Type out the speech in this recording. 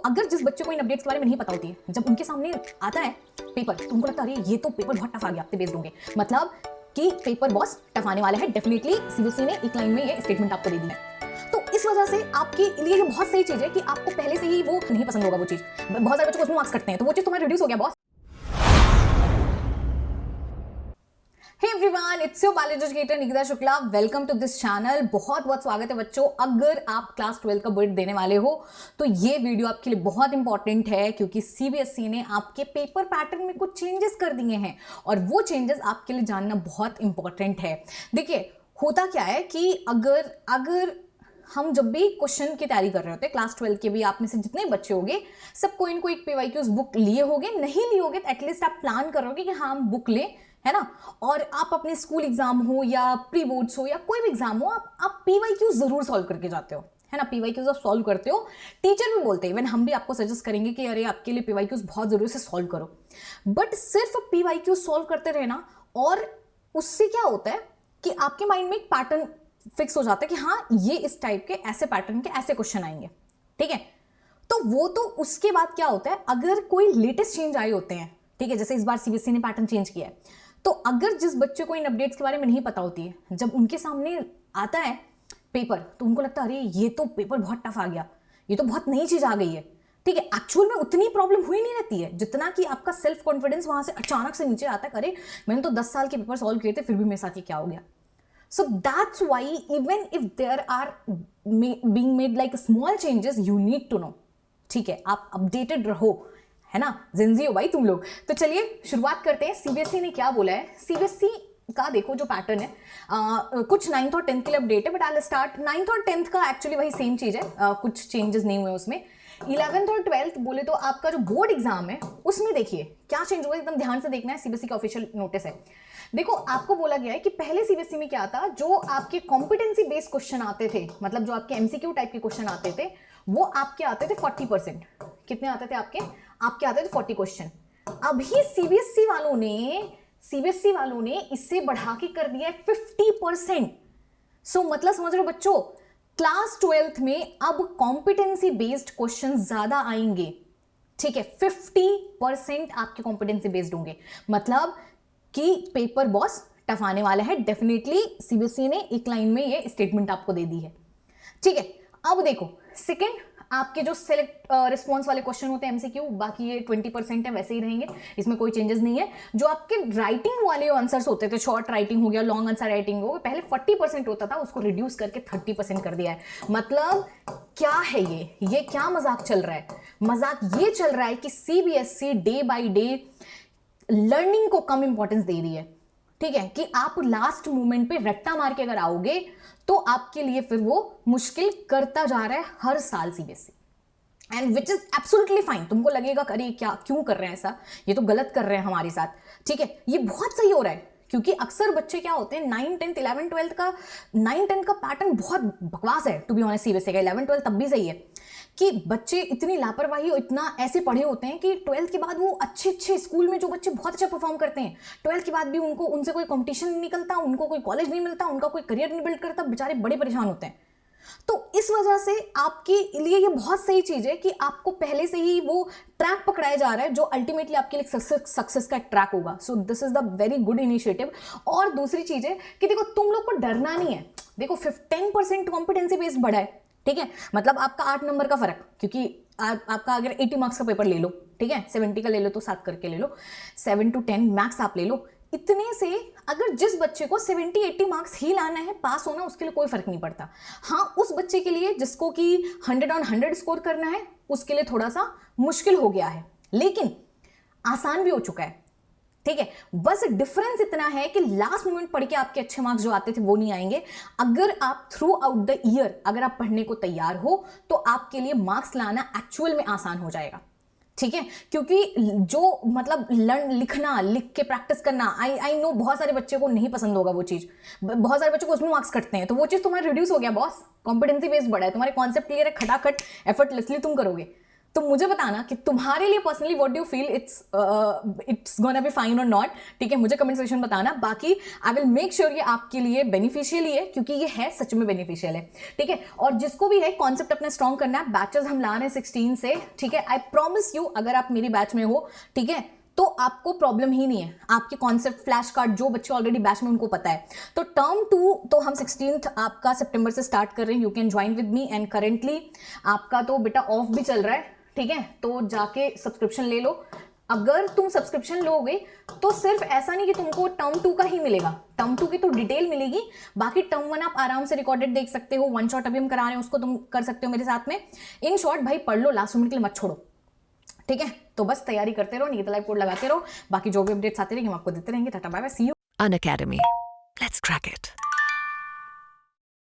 अगर जिस बच्चे को इन अपडेट्स के बारे में नहीं पता होती है, जब उनके सामने आता है पेपर तो उनको लगता है अरे ये तो पेपर बहुत टफ आ गया, बेस्ड होंगे मतलब कि पेपर बॉस टफ आने वाला है। डेफिनेटली सीबीएसई ने एक लाइन में ये स्टेटमेंट आपको दे दी है। तो इस वजह से आपके लिए ये बहुत सही चीज है कि आपको पहले से ही वो नहीं पसंद होगा वो चीज। बहुत सारे बच्चों को उसमें मार्क्स कटते हैं तो वो चीज तुम्हारा रिड्यूस हो गया boss. Hey everyone, it's your biology educator Nikita Shukla. Welcome to this channel. बहुत बहुत स्वागत है बच्चों। अगर आप क्लास 12 का बोर्ड देने वाले हो तो ये वीडियो आपके लिए बहुत इंपॉर्टेंट है क्योंकि सीबीएसई ने आपके पेपर पैटर्न में कुछ चेंजेस कर दिए हैं और वो चेंजेस आपके लिए जानना बहुत इंपॉर्टेंट है। देखिए होता क्या है कि अगर हम जब भी क्वेश्चन की तैयारी कर रहे होते हैं क्लास 12 के भी, आप में से जितने बच्चे होंगे सब कोई इनको एक पीवाईक्यूज बुक लिए होगे, नहीं लिए होगे तो एटलीस्ट आप प्लान करोगे कि हाँ हम बुक लें, है ना। और आप अपने स्कूल एग्जाम हो या प्री बोर्ड्स हो या कोई भी एग्जाम हो, आप पीवाईक्यूज जरूर सॉल्व करके जाते हो, है ना। पीवाईक्यूज आप सॉल्व करते हो, टीचर भी बोलते हैं, इवन हम भी आपको सजेस्ट करेंगे कि अरे आपके लिए पीवाईक्यूज बहुत जरूरी से सॉल्व करो। बट सिर्फ पीवाईक्यूज सॉल्व करते रहना और उससे क्या होता है कि आपके माइंड में एक पैटर्न फिक्स हो जाता है कि हाँ ये इस टाइप के ऐसे पैटर्न के ऐसे क्वेश्चन आएंगे, ठीक है। तो वो तो उसके बाद क्या होता है, अगर कोई लेटेस्ट चेंज आए होते हैं, ठीक है, जैसे इस बार सीबीएसई ने पैटर्न चेंज किया है, तो अगर जिस बच्चे को इन अपडेट्स के बारे में नहीं पता होती है, जब उनके सामने आता है पेपर तो उनको लगता है अरे ये तो पेपर बहुत टफ आ गया, ये तो बहुत नई चीज आ गई है, ठीक है। एक्चुअल में उतनी प्रॉब्लम हुई नहीं रहती है जितना कि आपका सेल्फ कॉन्फिडेंस वहां से अचानक से नीचे आता है। अरे मैंने तो 10 साल के पेपर सॉल्व किए थे फिर भी मेरे साथ ये क्या हो गया। So that's why even if there are being made like small changes, you need to know, ठीक है, आप अपडेटेड रहो, है ना। जिंजी हो भाई तुम लोग। तो चलिए शुरुआत करते हैं। सीबीएसई ने क्या बोला है। सीबीएसई का देखो जो पैटर्न है, कुछ 9th और 10th के लिए अपडेट है, बट आई स्टार्ट 9th और 10th का। एक्चुअली वही सेम चीज है, कुछ चेंजेस नहीं हुए उसमें। 11th और 12th बोले तो आपका जो बोर्ड एग्जाम है उसमें देखिए क्या चेंज हुआ, एकदम ध्यान से देखना है। सीबीएसई का ऑफिशियल नोटिस है। देखो आपको बोला गया है कि पहले सीबीएसई में क्या था, जो आपके कॉम्पिटेंसी बेस्ड क्वेश्चन आते थे, मतलब जो आपके एमसीक्यू टाइप के क्वेश्चन आते थे, वो आपके आते थे 40%। कितने आते थे आपके आते थे 40 क्वेश्चन। अभी सीबीएसई वालों ने इससे बढ़ा के कर दिया है 50%। सो मतलब समझ रहे हो बच्चों, क्लास 12th में अब कॉम्पिटेंसी बेस्ड क्वेश्चन ज्यादा आएंगे, ठीक है। 50% आपके कॉम्पिटेंसी बेस्ड होंगे, मतलब कि पेपर बॉस टफ आने वाला है। डेफिनेटली सीबीएसई ने एक लाइन में ये स्टेटमेंट आपको दे दी है, ठीक है। अब देखो सेकंड, आपके जो सेलेक्ट रिस्पॉन्स वाले क्वेश्चन होते हैं एमसीक्यू, बाकी ये 20% है, वैसे ही रहेंगे, इसमें कोई चेंजेस नहीं है। जो आपके राइटिंग वाले आंसर्स होते थे, शॉर्ट राइटिंग हो गया, लॉन्ग आंसर राइटिंग हो गया, पहले 40% होता था, उसको रिड्यूस करके 30% कर दिया है। मतलब क्या है ये क्या मजाक चल रहा है। मजाक ये चल रहा है कि CBSE day by day learning को कम इंपॉर्टेंस दे रही है, ठीक है, कि आप लास्ट मोमेंट पे रट्टा मार के अगर आओगे तो आपके लिए फिर वो मुश्किल करता जा रहा है हर साल CBSE. And which is absolutely fine. तुमको लगेगा अरे क्या क्यों कर रहे हैं ऐसा, ये तो गलत कर रहे हैं हमारे साथ, ठीक है। ये बहुत सही हो रहा है क्योंकि अक्सर बच्चे क्या होते हैं 9, 10, 11, 12 का 9, 10 का पैटर्न बहुत बकवास है टू बी ऑनेस्ट। सीबीएसई का 11, 12 तब भी सही है कि बच्चे इतनी लापरवाही और इतना ऐसे पढ़े होते हैं कि 12th के बाद वो अच्छे स्कूल में जो बच्चे बहुत अच्छा परफॉर्म करते हैं 12th के बाद भी उनसे कोई कंपटीशन नहीं निकलता, उनको कोई कॉलेज नहीं मिलता, उनका कोई करियर नहीं बिल्ड करता, बेचारे बड़े परेशान होते हैं। तो इस वजह से आपके लिए ये बहुत सही चीज है कि आपको पहले से ही वो ट्रैक पकड़ाया जा रहा है जो अल्टीमेटली आपके लिए सक्सेस का ट्रैक होगा। So this is the very good initiative. और दूसरी चीज है कि देखो तुम लोग को डरना नहीं है। देखो 10% कॉम्पिटेंसी बेस्ड बढ़ा है, ठीक है, मतलब आपका 8 नंबर का फर्क, क्योंकि आपका अगर 80 मार्क्स का पेपर ले लो, ठीक है, 70 का ले लो तो 7 करके ले लो, 7 to 10 मैक्स आप ले लो। इतने से अगर जिस बच्चे को 70-80 मार्क्स ही लाना है, पास होना, उसके लिए कोई फर्क नहीं पड़ता। हाँ उस बच्चे के लिए जिसको कि 100 on 100 स्कोर करना है उसके लिए थोड़ा सा मुश्किल हो गया है, लेकिन आसान भी हो चुका है, ठीक है। बस डिफरेंस इतना है कि लास्ट मोमेंट पढ़ के आपके अच्छे मार्क्स जो आते थे वो नहीं आएंगे। अगर आप थ्रू आउट द ईयर अगर आप पढ़ने को तैयार हो तो आपके लिए मार्क्स लाना एक्चुअल में आसान हो जाएगा, ठीक है। क्योंकि जो मतलब लिख के प्रैक्टिस करना, आई नो बहुत सारे बच्चे को नहीं पसंद होगा वो चीज, बहुत सारे बच्चों को उसमें मार्क्स कटते हैं, तो वो चीज तुम्हारा रिड्यूस हो गया बॉस। कॉम्पिटेंसी बेस्ड बढ़ा है, तुम्हारे कॉन्सेप्ट क्लियर है, खटाखट एफर्टलेसली तुम करोगे, तो मुझे बताना कि तुम्हारे लिए personally what do you feel it's gonna be fine और नॉट, ठीक है, मुझे कमेंट सेक्शन बताना। बाकी आई विल मेक श्योर ये आपके लिए बेनिफिशियल ही है, क्योंकि ये है सच में बेनिफिशियल है, ठीक है। और जिसको भी है कॉन्सेप्ट अपना स्ट्रॉन्ग करना है, बैचेस हम ला रहे हैं 16 से, ठीक है। आई प्रॉमिस यू, अगर आप मेरी बैच में हो, ठीक है, तो आपको प्रॉब्लम ही नहीं है। आपके कॉन्सेप्ट फ्लैश कार्ड जो बच्चे ऑलरेडी बैच में उनको पता है। तो टर्म 2 तो हम 16th आपका सितंबर से स्टार्ट कर रहे हैं। You can join with me and currently आपका तो बेटा ऑफ भी चल रहा है, ठीक है, तो जाके सब्सक्रिप्शन ले लो। अगर तुम सब्सक्रिप्शन लोगे तो सिर्फ ऐसा नहीं कि तुमको टर्म 2 का ही मिलेगा, टर्म 2 की तो डिटेल मिलेगी, बाकी टर्म 1 आप आराम से रिकॉर्डेड देख सकते हो। वन शॉट अभी हम करा रहे हैं, उसको तुम कर सकते हो मेरे साथ में। इन शॉर्ट भाई पढ़ लो, लास्ट मिनट के लिए मत छोड़ो, ठीक है। तो बस तैयारी करते रहो, निकिता लाइव कोड लगाते रहो, बाकी जो भी अपडेट्स आते रहेंगे हम आपको देते रहेंगे। Tata bye bye, see you. Unacademy. Let's crack it.